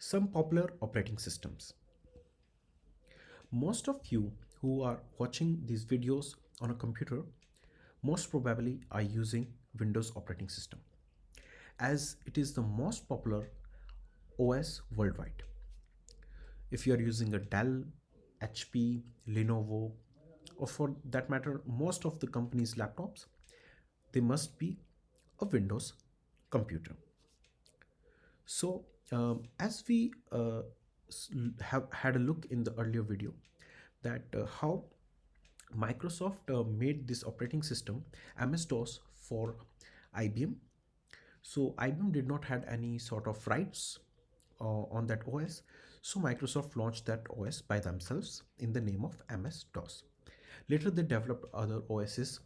Some popular operating systems. Most of you who are watching these videos on a computer most probably are using Windows operating system as it is the most popular OS worldwide. If you are using a Dell, HP, Lenovo, or for that matter, most of the company's laptops, they must be a Windows computer. So, as we have had a look in the earlier video, that how Microsoft made this operating system MS-DOS for IBM. So IBM did not had any sort of rights on that OS. So Microsoft launched that OS by themselves in the name of MS-DOS. Later they developed other OSs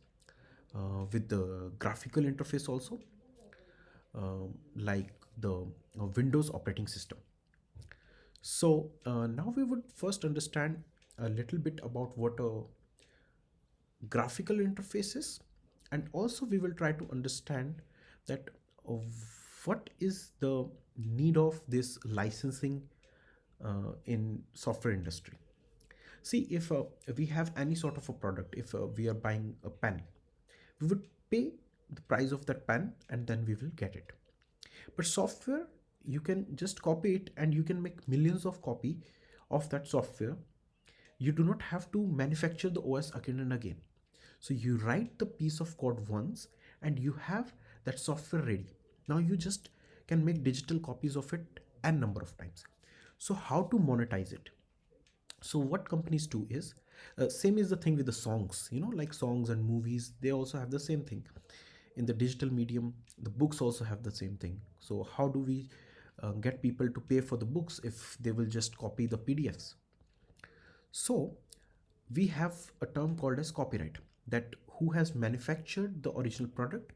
with the graphical interface also, like the Windows operating system. So now we would first understand a little bit about what a graphical interfaces, and also we will try to understand that uh, what is the need of this licensing in software industry. See, if we have any sort of a product, if we are buying a pen, we would pay the price of that pen and then we will get it. But software, you can just copy it and you can make millions of copy of that software. You do not have to manufacture the OS again and again. So you write the piece of code once and you have that software ready. Now you just can make digital copies of it n number of times. So how to monetize it? So what companies do is same is the thing with the songs, like songs and movies, they also have the same thing. In the digital medium, the books also have the same thing. So how do we get people to pay for the books if they will just copy the PDFs? So we have a term called as copyright, that who has manufactured the original product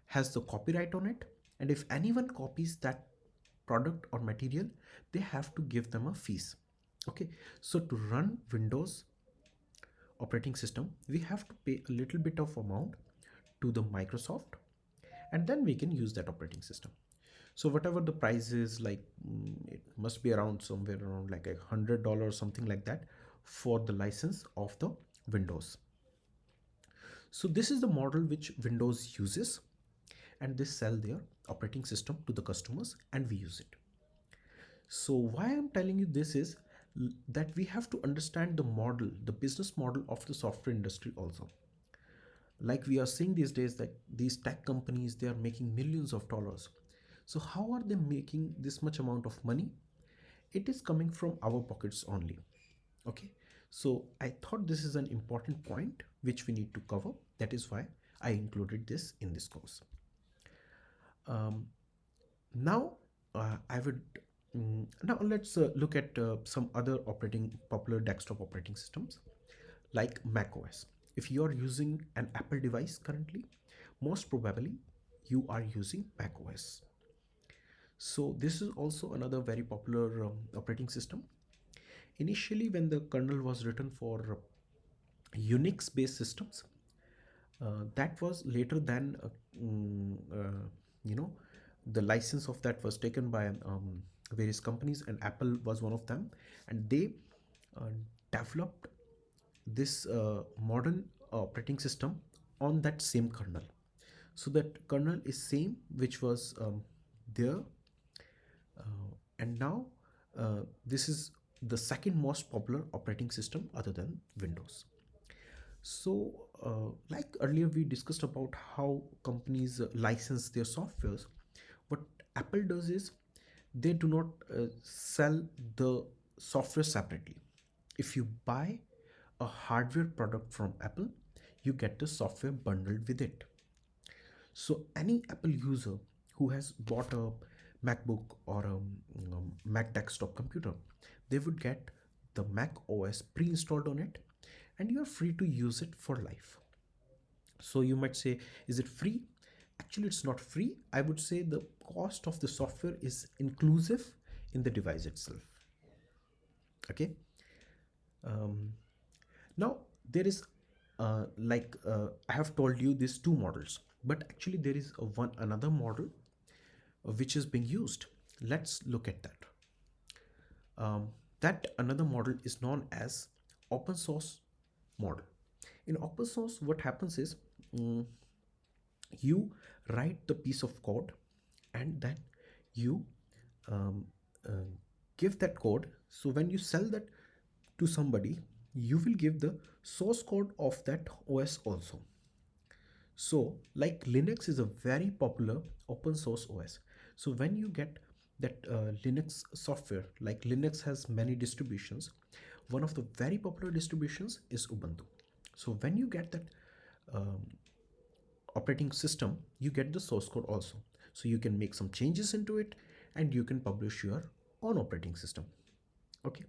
has the copyright on it, and if anyone copies that product or material, they have to give them a fees. Okay, so to run Windows operating system, we have to pay a little bit of amount to the Microsoft, and then we can use that operating system. So whatever the price is, like it must be around somewhere around like $100 something like that for the license of the Windows. So this is the model which Windows uses, and they sell their operating system to the customers and we use it. So why I'm telling you this is that we have to understand the model, the business model of the software industry also. Like we are seeing these days that these tech companies, they are making millions of dollars. So how are they making this much amount of money? It is coming from our pockets only. Okay, so I thought this is an important point which we need to cover. That is why I included this in this course. um, Now I would now let's look at some other operating popular desktop operating systems like Mac OS. If you are using an Apple device currently, most probably you are using Mac OS. So this is also another very popular operating system. Initially, when the kernel was written for Unix based systems, that was later than you know the license of that was taken by various companies, and Apple was one of them, and they uh, developed this modern operating system on that same kernel. So that kernel is same which was there, and now this is the second most popular operating system other than Windows. So, like earlier, we discussed about how companies license their softwares. What Apple does is they do not sell the software separately. If you buy a hardware product from Apple, you get the software bundled with it. So, any Apple user who has bought a MacBook or a Mac desktop computer, they would get the Mac OS pre-installed on it, and you are free to use it for life. So you might say, is it free? Actually, it's not free. I would say the cost of the software is inclusive in the device itself. Okay. Um, Now there is I have told you these two models, but actually there is one another model which is being used. Let's look at that. Um, that another model is known as open source model. In open source, what happens is, mm, you write the piece of code, and then you um, uh, give that code. So when you sell that to somebody, you will give the source code of that OS also. So, like Linux is a very popular open source OS. So, when you get that Linux software, like Linux has many distributions, one of the very popular distributions is Ubuntu. So, when you get that um, operating system, you get the source code also. So, you can make some changes into it and you can publish your own operating system. Okay,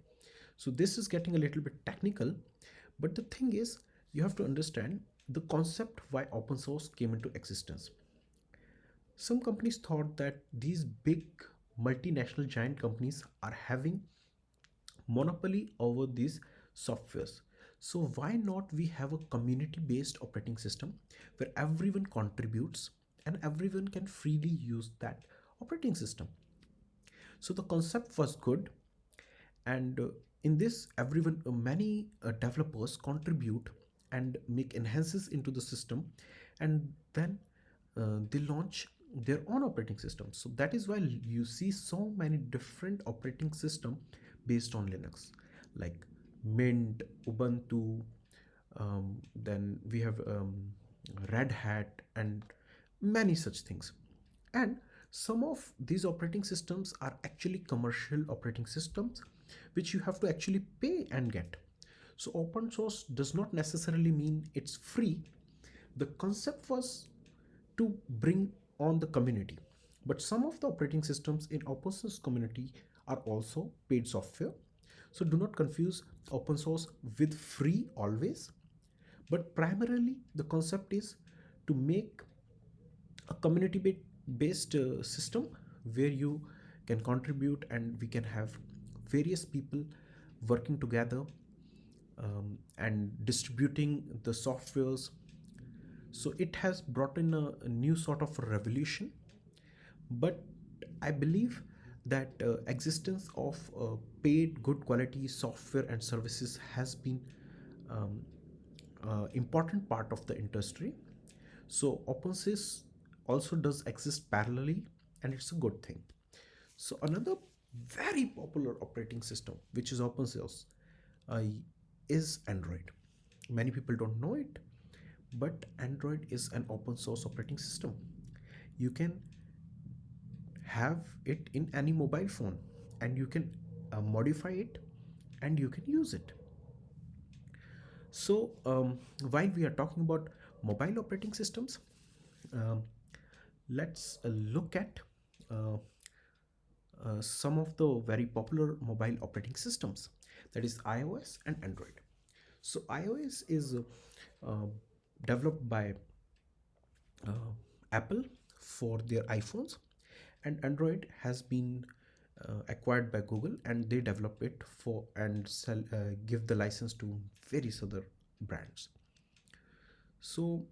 so this is getting a little bit technical, but the thing is, you have to understand the concept why open source came into existence. Some companies thought that these big multinational giant companies are having monopoly over these softwares. So why not we have a community based operating system where everyone contributes and everyone can freely use that operating system. So the concept was good, and in this everyone many developers contribute and make enhances into the system, and then they launch their own operating system. So that is why you see so many different operating system based on Linux, like Mint, Ubuntu, then we have Red Hat, and many such things. And some of these operating systems are actually commercial operating systems which you have to actually pay and get. So open source does not necessarily mean it's free. The concept was to bring on the community, but some of the operating systems in open source community are also paid software. So do not confuse open source with free always, but primarily the concept is to make a community based system where you can contribute and we can have various people working together and distributing the softwares. So it has brought in a new sort of a revolution, but I believe that existence of paid good quality software and services has been um, important part of the industry. So OpenSys also does exist parallelly, and it's a good thing. So another very popular operating system, which is open source, uh, is Android. Many people don't know it, but Android is an open source operating system. You can have it in any mobile phone, and you can modify it and you can use it. So while we are talking about mobile operating systems, um, let's look at uh, some of the very popular mobile operating systems, that is iOS and Android. So iOS is uh, developed by uh, Apple for their iPhones, and Android has been acquired by Google, and they develop it for and sell give the license to various other brands. So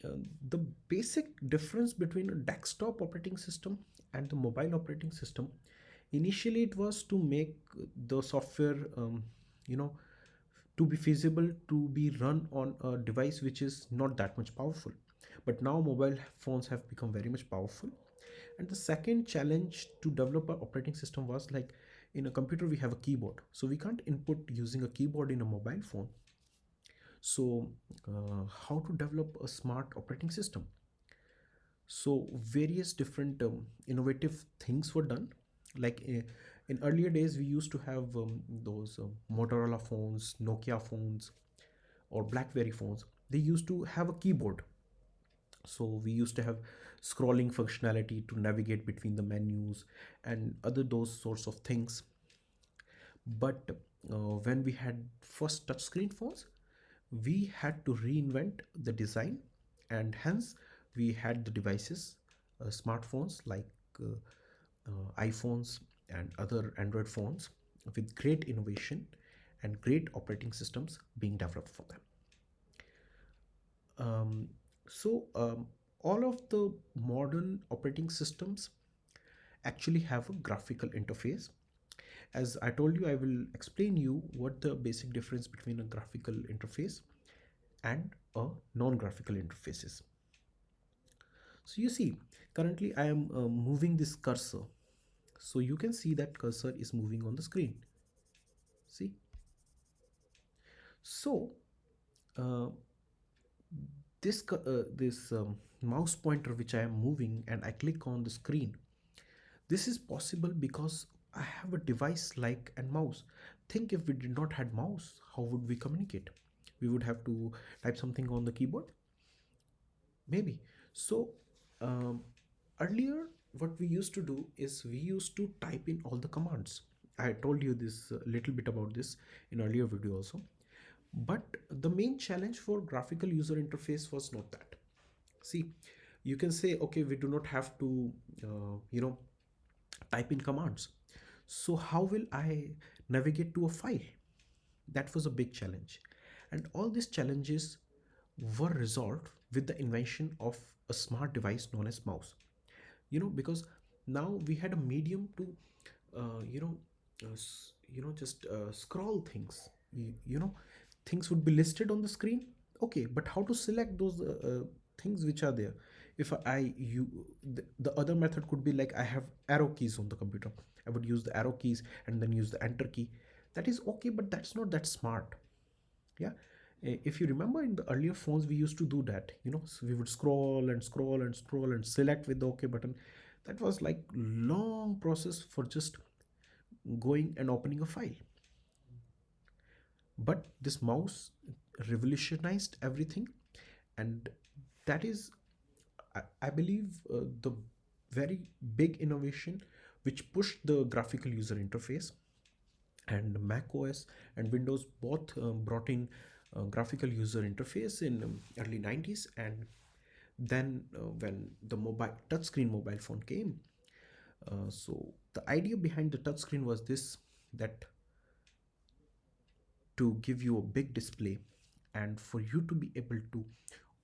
uh, the basic difference between a desktop operating system and the mobile operating system, initially it was to make the software you know to be feasible to be run on a device which is not that much powerful. But now mobile phones have become very much powerful. And the second challenge to develop an operating system was like, in a computer we have a keyboard, so we can't input using a keyboard in a mobile phone. So how to develop a smart operating system? So various different innovative things were done. Like in earlier days we used to have those Motorola phones, Nokia phones, or Blackberry phones. They used to have a keyboard. So we used to have scrolling functionality to navigate between the menus and other those sorts of things. But when we had first touchscreen phones, we had to reinvent the design, and hence we had the devices, smartphones like uh, iPhones and other Android phones with great innovation and great operating systems being developed for them. Um, so all of the modern operating systems actually have a graphical interface, As I told you, I will explain you what the basic difference between a graphical interface and a non-graphical interfaces. So you see, currently I am moving this cursor. So you can see that cursor is moving on the screen. See? So uh, this mouse pointer which I am moving and I click on the screen, this is possible because I have a device like a mouse. Think if we did not had mouse, how would we communicate? We would have to type something on the keyboard, maybe. So um, earlier, what we used to do is we used to type in all the commands. I told you this little bit about this in earlier video also. But the main challenge for graphical user interface was not that. See, you can say, okay, we do not have to, type in commands. So how will I navigate to a file? That was a big challenge. And all these challenges were resolved with the invention of a smart device known as mouse. Because now we had a medium to, uh, you know, just scroll things. Things would be listed on the screen. Okay, but how to select those things which are there? If I you the other method could be like I have arrow keys on the computer. I would use the arrow keys and then use the enter key. That is okay, but that's not that smart. Yeah. If you remember in the earlier phones, we used to do that. So we would scroll and scroll and scroll and select with the OK button. That was like long process for just going and opening a file. But this mouse revolutionized everything, and that is, I believe, the very big innovation which pushed the graphical user interface. And Mac OS and Windows both brought in graphical user interface in early 90s. And then when the mobile touchscreen mobile phone came, so the idea behind the touchscreen was this, that to give you a big display and for you to be able to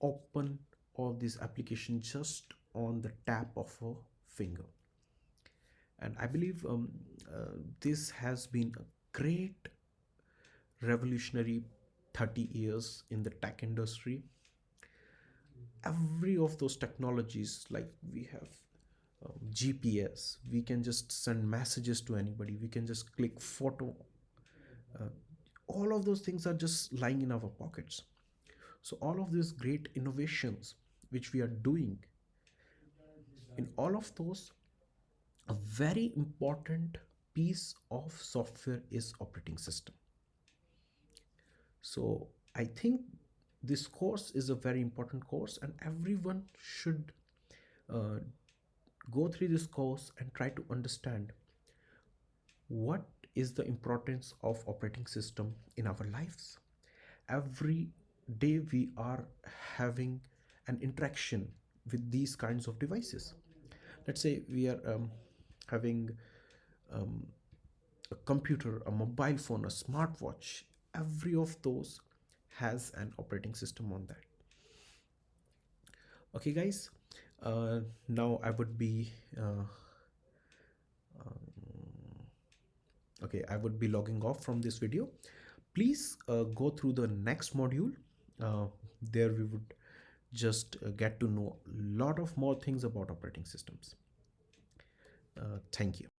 open all these applications just on the tap of a finger. And I believe this has been a great revolutionary 30 years in the tech industry. Every of those technologies, like we have GPS, we can just send messages to anybody, we can just click photo, uh, all of those things are just lying in our pockets. So all of these great innovations which we are doing, in all of those, a very important piece of software is operating system. So I think this course is a very important course, and everyone should uh, go through this course and try to understand what is the importance of operating system in our lives. Every day we are having an interaction with these kinds of devices. Let's say we are having um, a computer, a mobile phone, a smartwatch. Every of those has an operating system on that. Okay, guys. Now I would be okay. I would be logging off from this video. Please go through the next module. There we would just get to know a lot of more things about operating systems. Thank you.